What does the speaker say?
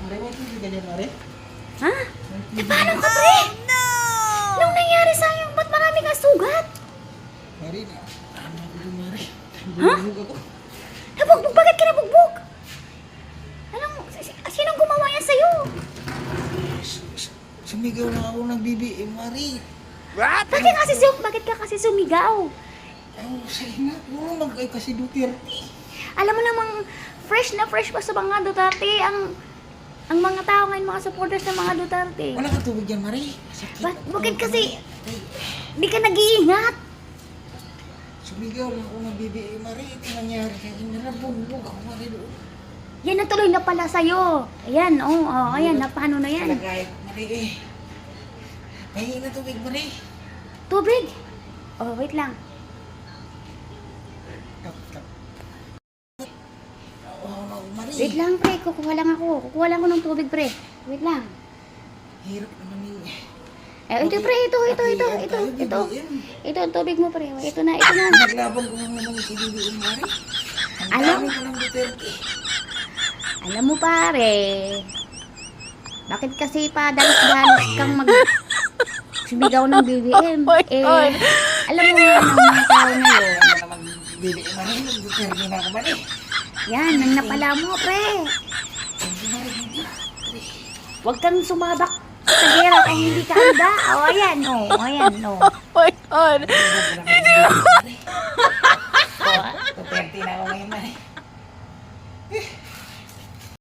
Hindi mo ito ganyan, Mare? Ha? Eh, paano ka, pre? No! Anong nangyari sa'yo? Ba't marami kang sugat? Mare, ano ako doon, Mare? Ha? Bumubog ako. Nabugbog? Bakit ka nabugbog? Sinong gumawa yan sa'yo? Sumigaw na ako ng BBM, Mare. Bakit ka kasi sumigaw? Oh, sige na. Puro magkay kasi Duterte. Alam mo namang fresh na fresh pa sa mga Duterte ang mga tao ngayon, mga supporters ng mga Duterte. Wala ka tubig dyan, Mare. Sakit. Bakit kasi di ka nag-iingat? Sumigaw na ako ng BBM, Mare. Ito nangyari kaya narabugbog ako, Mare, doon. Yan na tuloy na pala sa'yo. Ayan, ayan, na paano na yan? Talagay, Mare, eh. Pahingi na tubig, Mare. Tubig? Oh, wait lang. Tap. Oh, Mare. Wait lang, pre. Kukuha lang ako ng tubig, pre. Wait lang. Hirap naman eh. Ito, pre. Ito. Ito ang tubig mo, pre. Ito na. Naglaban ko lang naman si BBM, Mare. Ang dami ko ng Duterte. Alam mo, pare. Bakit kasi dalos kang sumigaw ng BBM? Alam mo nga ng mga tao ngayon. Ano naman BBM, Mare? Duterte na ako, Mare. Yan, nang napala mo, pre. Huwag kang sumabak sa gera kung hindi ka handa. Ayan. Duterte na ako ngayon, Mare.